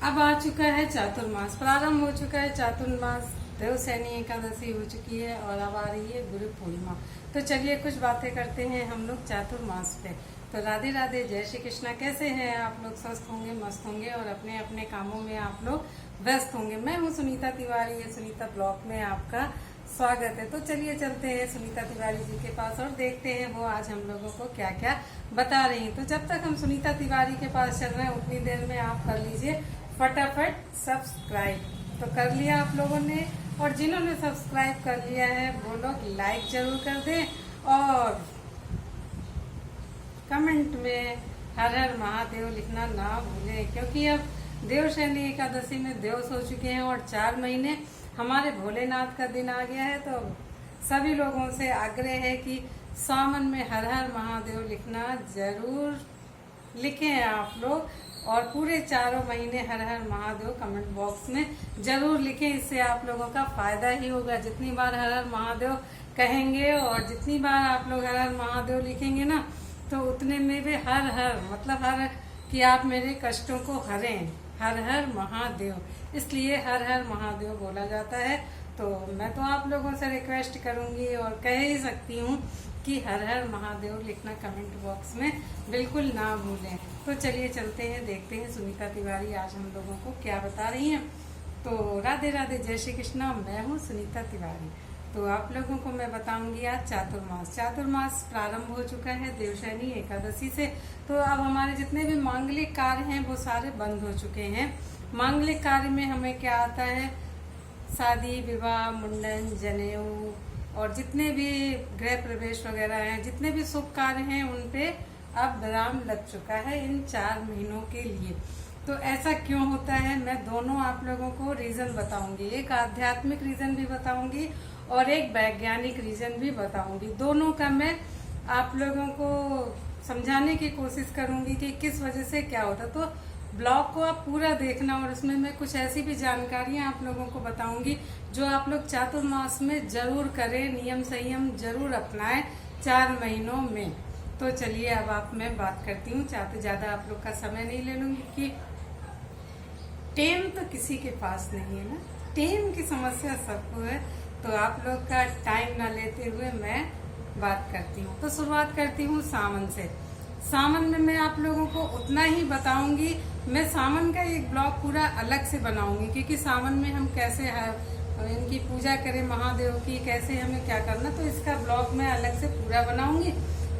अब आ चुका है चातुर्मास, प्रारंभ हो चुका है चातुर्मास। देवसैनी एकादशी हो चुकी है और अब आ रही है गुरु पूर्णिमा। तो चलिए कुछ बातें करते हैं हम लोग चातुर्मास पे। तो राधे राधे, जय श्री कृष्णा। कैसे हैं आप लोग? स्वस्थ होंगे, मस्त होंगे और अपने अपने कामों में आप लोग व्यस्त होंगे। मैं हूँ सुनीता तिवारी, ये सुनीता ब्लॉग में आपका स्वागत है। तो चलिए चलते हैं सुनीता तिवारी जी के पास और देखते हैं वो आज हम लोगों को क्या क्या बता रही हैं। तो जब तक हम सुनीता तिवारी के पास चल रहे हैं उतनी देर में आप कर लीजिए फटाफट सब्सक्राइब। तो कर लिया आप लोगों ने, और जिन्होंने सब्सक्राइब कर लिया है वो लोग लाइक जरूर कर दें और कमेंट में हर हर महादेव लिखना ना भूलें, क्योंकि अब देवशयनी एकादशी में दिवस हो चुके हैं और 4 महीने हमारे भोलेनाथ का दिन आ गया है। तो सभी लोगों से आग्रह है कि सावन में हर हर महादेव लिखना जरूर लिखें आप लोग, और पूरे 4 महीने हर हर महादेव कमेंट बॉक्स में जरूर लिखें। इससे आप लोगों का फायदा ही होगा। जितनी बार हर हर महादेव कहेंगे और जितनी बार आप लोग हर हर महादेव लिखेंगे ना, तो उतने में भी हर हर मतलब हर कि आप मेरे कष्टों को हरें, हर हर महादेव, इसलिए हर हर महादेव बोला जाता है। तो मैं तो आप लोगों से रिक्वेस्ट करूंगी और कह ही सकती हूँ कि हर हर महादेव लिखना कमेंट बॉक्स में बिल्कुल ना भूलें। तो चलिए चलते हैं, देखते हैं सुनीता तिवारी आज हम लोगों को क्या बता रही हैं। तो राधे राधे, जय श्री कृष्णा। मैं हूँ सुनीता तिवारी। तो आप लोगों को मैं बताऊंगी आज चातुर्मास। चातुर्मास प्रारंभ हो चुका है देवशयनी एकादशी से। तो अब हमारे जितने भी मांगलिक कार्य हैं वो सारे बंद हो चुके हैं। मांगलिक कार्य में हमें क्या आता है? शादी, विवाह, मुंडन, जनेऊ और जितने भी गृह प्रवेश वगैरह हैं, जितने भी शुभ कार्य हैं उन पे अब विराम लग चुका है इन 4 महीनों के लिए। तो ऐसा क्यों होता है, मैं दोनों आप लोगों को रीजन बताऊंगी। एक आध्यात्मिक रीजन भी बताऊंगी और एक वैज्ञानिक रीजन भी बताऊंगी। दोनों का मैं आप लोगों को समझाने की कोशिश करूंगी कि किस वजह से क्या होता। तो ब्लॉग को आप पूरा देखना और उसमें मैं कुछ ऐसी भी जानकारियां आप लोगों को बताऊंगी जो आप लोग चातुर्मास में जरूर करें, नियम संयम जरूर अपनाएं 4 महीनों में। तो चलिए अब मैं बात करती हूँ, चाहते ज्यादा आप लोग का समय नहीं ले लूंगी कि टेम तो किसी के पास नहीं है ना, टेम की समस्या सबको है। तो आप लोग का टाइम ना लेते हुए मैं बात करती हूँ। तो शुरुआत करती हूँ सावन से। सावन में मैं आप लोगों को उतना ही बताऊंगी। मैं सावन का एक ब्लॉग पूरा अलग से बनाऊंगी, क्योंकि सावन में हम कैसे इनकी पूजा करें महादेव की, कैसे हमें क्या करना, तो इसका ब्लॉग मैं अलग से पूरा बनाऊंगी।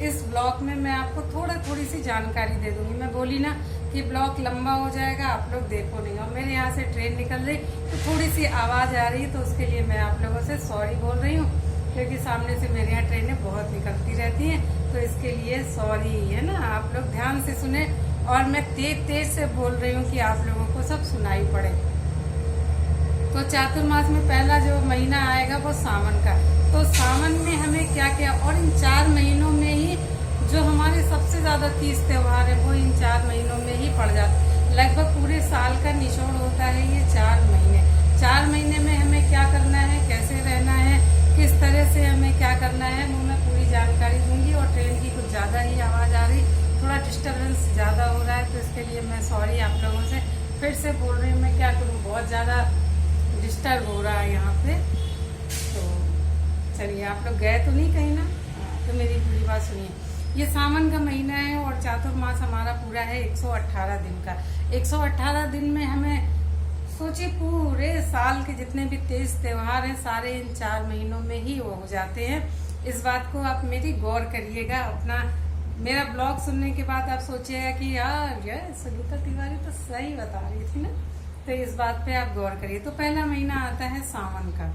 इस ब्लॉग में मैं आपको थोड़ी सी जानकारी दे दूंगी। मैं बोली ना कि ब्लॉग लंबा हो जाएगा, आप लोग देखो नहीं। और मेरे यहाँ से ट्रेन निकल रही तो थोड़ी सी आवाज आ रही है, तो उसके लिए मैं आप लोगों से सॉरी बोल रही हूँ, क्योंकि सामने से मेरे यहाँ ट्रेनें बहुत निकलती रहती हैं। तो इसके लिए सॉरी है ना, आप लोग ध्यान से सुने। और मैं तेज से बोल रही हूँ कि आप लोगों को सब सुनाई पड़े। तो चातुर्मास में पहला जो महीना आएगा वो सावन का। तो सावन में हमें क्या क्या, और इन 4 महीनों में ही जो हमारे सबसे ज्यादा 30 त्योहार है वो इन 4 महीनों में ही पड़ जाते। लगभग पूरे साल का निचोड़ होता है ये 4 महीने। 4 महीने में हमें क्या करना है, कैसे रहना है, किस तरह से हमें क्या करना है, वो मैं पूरी जानकारी दूंगी। और ट्रेन की कुछ ज्यादा ही आवाज आ रही, थोड़ा डिस्टर्बेंस ज्यादा हो रहा है, तो इसके लिए मैं सॉरी आप लोगों से फिर से बोल रही हूँ। मैं क्या करूँ, बहुत ज्यादा डिस्टर्ब हो रहा है यहाँ पे। तो चलिए, आप लोग गए तो नहीं कहीं ना, तो मेरी पूरी बात सुनिए। ये सावन का महीना है और चातुर्मास हमारा पूरा है 118 दिन का। 118 दिन में हमें सोचिए पूरे साल के जितने भी 23 त्योहार हैं सारे इन 4 महीनों में ही हो जाते हैं। इस बात को आप मेरी गौर करिएगा। अपना मेरा ब्लॉग सुनने के बाद आप सोचिएगा कि यार सुनीता तिवारी तो सही बता रही थी ना। तो इस बात पे आप गौर करिए। तो पहला महीना आता है सावन का।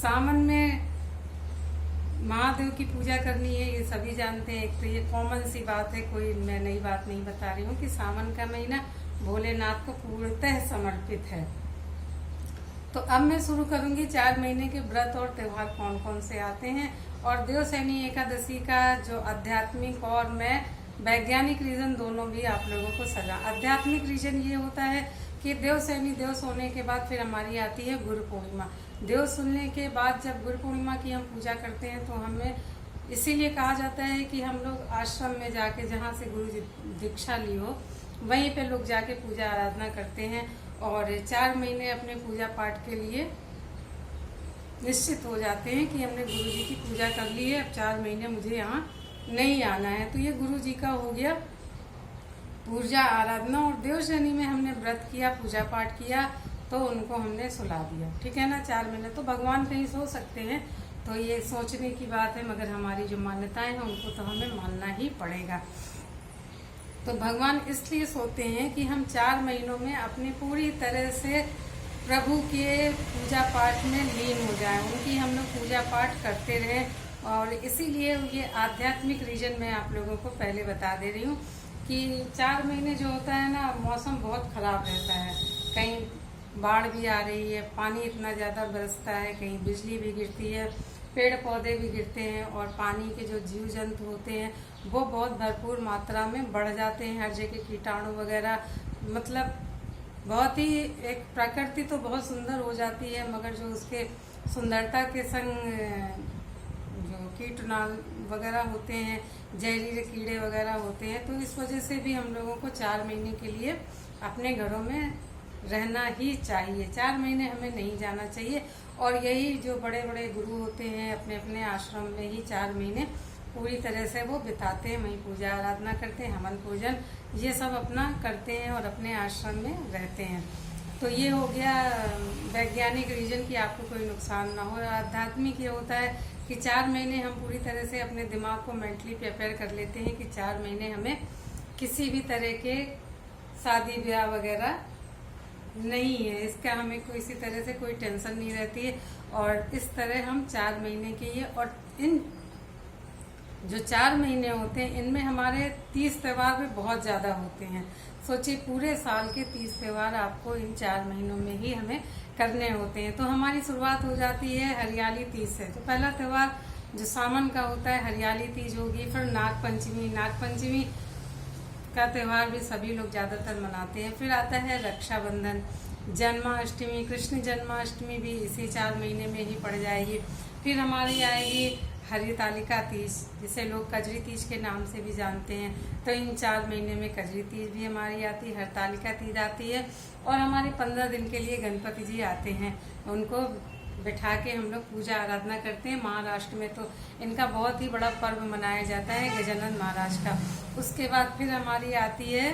सावन में महादेव की पूजा करनी है, ये सभी जानते हैं। एक तो ये कॉमन सी बात है, कोई मैं नई बात नहीं बता रही हूँ कि सावन का महीना भोलेनाथ को पूर्णतः समर्पित है। तो अब मैं शुरू करूंगी 4 महीने के व्रत और त्योहार कौन कौन से आते हैं, और देवशयनी एकादशी का जो आध्यात्मिक और मैं वैज्ञानिक रीजन दोनों भी आप लोगों को सजा। आध्यात्मिक रीजन ये होता है कि देवशयनी दिवस होने के बाद फिर हमारी आती है गुरु पूर्णिमा। देव सुनने के बाद जब गुरु पूर्णिमा की हम पूजा करते हैं तो हमें इसीलिए कहा जाता है कि हम लोग आश्रम में जाके, जहाँ से गुरु दीक्षा ली हो, वहीं पे लोग जाके पूजा आराधना करते हैं और 4 महीने अपने पूजा पाठ के लिए निश्चित हो जाते हैं कि हमने गुरु जी की पूजा कर ली है, अब 4 महीने मुझे यहाँ नहीं आना है। तो ये गुरु जी का हो गया पूजा आराधना। और देव शनि में हमने व्रत किया, पूजा पाठ किया, तो उनको हमने सुला दिया, ठीक है ना। 4 महीने तो भगवान कहीं सो सकते हैं, तो ये सोचने की बात है, मगर हमारी जो मान्यताएं हैं उनको तो हमें मानना ही पड़ेगा। तो भगवान इसलिए सोते हैं कि हम 4 महीनों में अपनी पूरी तरह से प्रभु के पूजा पाठ में लीन हो जाएं, उनकी हम लोग पूजा पाठ करते रहें। और इसीलिए ये आध्यात्मिक रीजन मैं आप लोगों को पहले बता दे रही हूँ कि 4 महीने जो होता है ना, मौसम बहुत ख़राब रहता है, कहीं बाढ़ भी आ रही है, पानी इतना ज़्यादा बरसता है, कहीं बिजली भी गिरती है, पेड़ पौधे भी गिरते हैं, और पानी के जो जीव जंतु होते हैं वो बहुत भरपूर मात्रा में बढ़ जाते हैं, हर जगह कीटाणु वगैरह, मतलब बहुत ही एक प्रकृति तो बहुत सुंदर हो जाती है, मगर जो उसके सुंदरता के संग जो कीटाणु वगैरह होते हैं, जहरीले कीड़े वगैरह होते हैं, तो इस वजह से भी हम लोगों को 4 महीने के लिए अपने घरों में रहना ही चाहिए। 4 महीने हमें नहीं जाना चाहिए। और यही जो बड़े बड़े गुरु होते हैं अपने अपने आश्रम में ही 4 महीने पूरी तरह से वो बिताते हैं, वहीं पूजा आराधना करते हैं, हवन पूजन ये सब अपना करते हैं और अपने आश्रम में रहते हैं। तो ये हो गया वैज्ञानिक रीजन कि आपको कोई नुकसान ना हो। आध्यात्मिक ये होता है कि 4 महीने हम पूरी तरह से अपने दिमाग को मेंटली प्रिपेयर कर लेते हैं कि 4 महीने हमें किसी भी तरह के शादी ब्याह वगैरह नहीं है, इसका हमें किसी तरह से कोई टेंशन नहीं रहती है। और इस तरह हम 4 महीने के ये, और इन जो 4 महीने होते हैं इनमें हमारे 30 त्यौहार भी बहुत ज़्यादा होते हैं। सोचिए पूरे साल के 30 त्यौहार आपको इन 4 महीनों में ही हमें करने होते हैं। तो हमारी शुरुआत हो जाती है हरियाली तीज से। तो पहला त्यौहार जो सावन का होता है हरियाली तीज होगी, फिर नाग पंचमी। नाग पंचमी का त्यौहार भी सभी लोग ज़्यादातर मनाते हैं। फिर आता है रक्षाबंधन, जन्माष्टमी, कृष्ण जन्माष्टमी भी इसी 4 महीने में ही पड़ जाएगी। फिर हमारी आएगी हरितालिका तीज, जिसे लोग कजरी तीज के नाम से भी जानते हैं। तो इन 4 महीने में कजरी तीज भी हमारी आती है, हरितालिका तीज आती है, और हमारे 15 दिन के लिए गणपति जी आते हैं, उनको बिठा के हम लोग पूजा आराधना करते हैं। महाराष्ट्र में तो इनका बहुत ही बड़ा पर्व मनाया जाता है, गजानन महाराज का। उसके बाद फिर हमारी आती है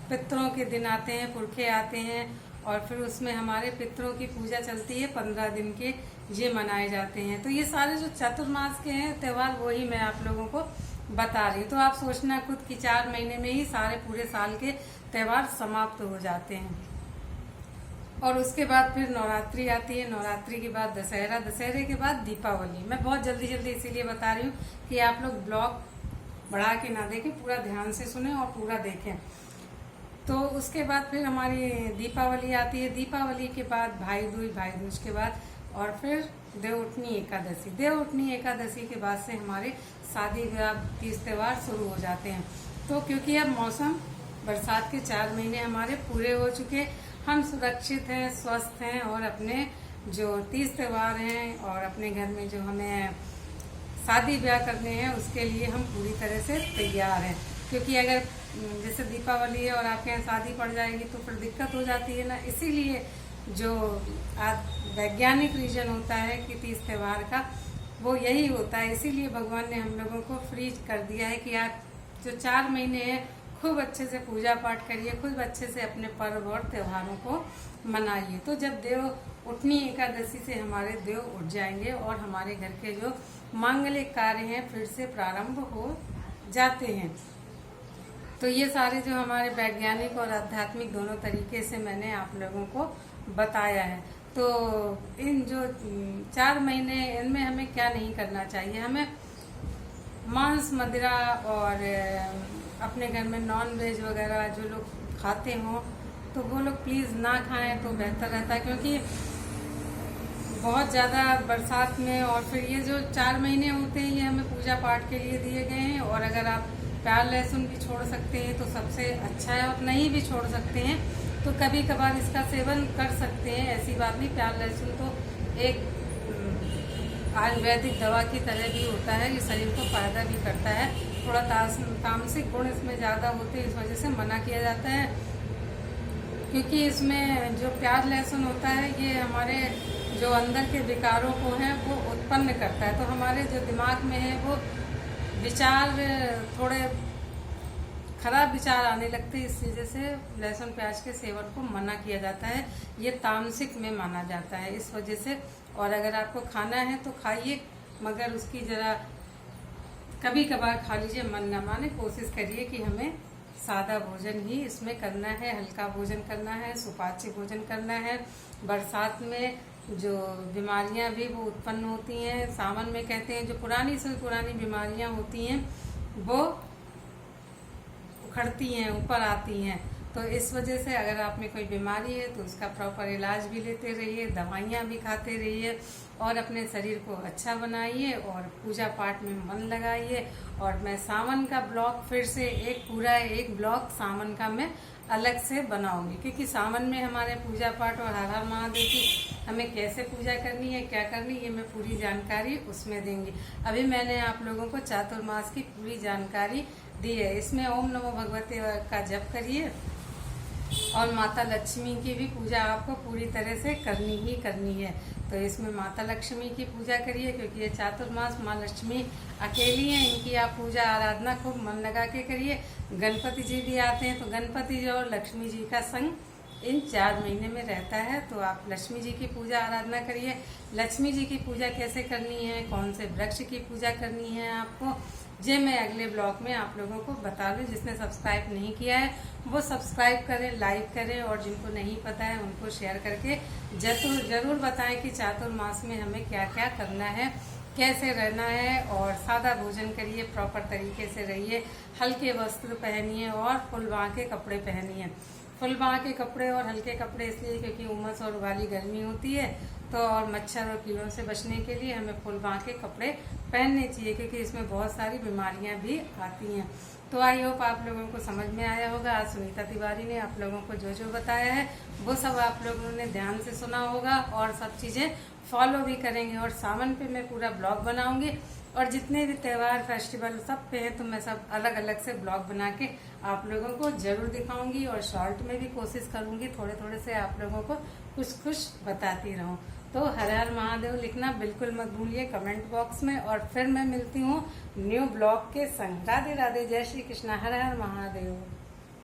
पितरों के दिन आते हैं, पुरखे आते हैं, और फिर उसमें हमारे पितरों की पूजा चलती है, 15 दिन के ये मनाए जाते हैं। तो ये सारे जो चतुर्मास के हैं त्यौहार वही मैं आप लोगों को बता रही हूँ। तो आप सोचना खुद कि 4 महीने में ही सारे पूरे साल के त्यौहार समाप्त हो जाते हैं। और उसके बाद फिर नवरात्रि आती है, नवरात्रि के बाद दशहरा, दशहरे के बाद दीपावली। मैं बहुत जल्दी जल्दी इसीलिए बता रही हूँ कि आप लोग ब्लॉग बढ़ा के ना देखें, पूरा ध्यान से सुने और पूरा देखें। तो उसके बाद फिर हमारी दीपावली आती है, दीपावली के बाद भाई दूज, भाई दूज के बाद और फिर देवउठनी एकादशी। देवउठनी एकादशी के बाद से हमारे शादी ब्याह तीज त्यौहार शुरू हो जाते हैं। तो क्योंकि अब मौसम बरसात के 4 महीने हमारे पूरे हो चुके, हम सुरक्षित हैं, स्वस्थ हैं, और अपने जो तीज त्यौहार हैं और अपने घर में जो हमें शादी ब्याह करने हैं उसके लिए हम पूरी तरह से तैयार हैं। क्योंकि अगर जैसे दीपावली है और आपके यहाँ शादी पड़ जाएगी तो फिर दिक्कत हो जाती है ना। इसीलिए जो वैज्ञानिक रीजन होता है कि तीज त्यौहार का, वो यही होता है। इसीलिए भगवान ने हम लोगों को फ्री कर दिया है कि आप जो 4 महीने हैं खूब अच्छे से पूजा पाठ करिए, खूब अच्छे से अपने पर्व और त्योहारों को मनाइए। तो जब देव उठनी एकादशी से हमारे देव उठ जाएंगे और हमारे घर के जो मांगलिक कार्य हैं फिर से प्रारंभ हो जाते हैं। तो ये सारे जो हमारे वैज्ञानिक और आध्यात्मिक दोनों तरीके से मैंने आप लोगों को बताया है। तो इन जो 4 महीने इनमें हमें क्या नहीं करना चाहिए, हमें मांस मदिरा और अपने घर में नॉन वेज वगैरह जो लोग खाते हों तो वो लोग प्लीज़ ना खाएं तो बेहतर रहता है। क्योंकि बहुत ज़्यादा बरसात में, और फिर ये जो 4 महीने होते हैं ये हमें पूजा पाठ के लिए दिए गए हैं। और अगर आप प्याज लहसुन भी छोड़ सकते हैं तो सबसे अच्छा है, और नहीं भी छोड़ सकते हैं तो कभी कभार इसका सेवन कर सकते हैं, ऐसी बात नहीं। प्याज लहसुन तो एक आयुर्वेदिक दवा की तरह भी होता है, ये शरीर को फायदा भी करता है। थोड़ा तामसिक गुण इसमें ज़्यादा होते हैं, इस वजह से मना किया जाता है। क्योंकि इसमें जो प्याज लहसुन होता है ये हमारे जो अंदर के विकारों को है वो उत्पन्न करता है, तो हमारे जो दिमाग में है वो विचार थोड़े खराब विचार आने लगते हैं। इस वजह से लहसुन प्याज के सेवन को मना किया जाता है, ये तामसिक में माना जाता है इस वजह से। और अगर आपको खाना है तो खाइए, मगर उसकी जरा कभी कभार खा लीजिए, मन न माने। कोशिश करिए कि हमें सादा भोजन ही इसमें करना है, हल्का भोजन करना है, सुपाच्य भोजन करना है। बरसात में जो बीमारियां भी वो उत्पन्न होती हैं, सावन में कहते हैं जो पुरानी से पुरानी बीमारियां होती हैं वो उखड़ती हैं, ऊपर आती हैं। तो इस वजह से अगर आप में कोई बीमारी है तो उसका प्रॉपर इलाज भी लेते रहिए, दवाइयाँ भी खाते रहिए और अपने शरीर को अच्छा बनाइए और पूजा पाठ में मन लगाइए। और मैं सावन का ब्लॉग फिर से एक ब्लॉग सावन का मैं अलग से बनाऊंगी, क्योंकि सावन में हमारे पूजा पाठ और हर हर महादेव की हमें कैसे पूजा करनी है, क्या करनी है, ये मैं पूरी जानकारी उसमें देंगी। अभी मैंने आप लोगों को चातुर्मास की पूरी जानकारी दी है। इसमें ओम नमो भगवते का जप करिए और माता लक्ष्मी की भी पूजा आपको पूरी तरह से करनी ही करनी है। तो इसमें माता लक्ष्मी की पूजा करिए, क्योंकि ये चातुर्मास माँ लक्ष्मी अकेली हैं, इनकी आप पूजा आराधना खूब मन लगा के करिए। गणपति जी भी आते हैं, तो गणपति जी और लक्ष्मी जी का संग इन 4 महीने में रहता है, तो आप लक्ष्मी जी की पूजा आराधना करिए। लक्ष्मी जी की पूजा कैसे करनी है, कौन से वृक्ष की पूजा करनी है आपको, ये मैं अगले ब्लॉग में आप लोगों को बता दूं। जिसने सब्सक्राइब नहीं किया है वो सब्सक्राइब करें, लाइक करें, और जिनको नहीं पता है उनको शेयर करके जरूर बताएं कि चातुर्मास में हमें क्या क्या करना है, कैसे रहना है। और सादा भोजन करिए, प्रॉपर तरीके से रहिए, हल्के वस्त्र पहनिए और फुल बाँह के कपड़े पहनिए। फुल बाँह के कपड़े और हल्के कपड़े इसलिए क्योंकि उमस और वाली गर्मी होती है, तो और मच्छर और कीड़ों से बचने के लिए हमें फुल बाँह के कपड़े पहनने चाहिए, क्योंकि इसमें बहुत सारी बीमारियां भी आती हैं। तो आई होप आप लोगों को समझ में आया होगा। आज सुनीता तिवारी ने आप लोगों को जो जो बताया है वो सब आप लोगों ने ध्यान से सुना होगा और सब चीज़ें फॉलो भी करेंगे। और सावन पे मैं पूरा ब्लॉग बनाऊंगी, और जितने भी त्यौहार फेस्टिवल सब पे हैं तो मैं सब अलग अलग से ब्लॉग बना के आप लोगों को जरूर दिखाऊंगी। और शॉर्ट में भी कोशिश करूंगी थोड़े थोड़े से आप लोगों को कुछ बताती रहूं। तो हर हर महादेव लिखना बिल्कुल मत भूलिए कमेंट बॉक्स में। और फिर मैं मिलती हूँ न्यू ब्लॉग के संग। राधे राधे, जय श्री कृष्णा, हर हर महादेव।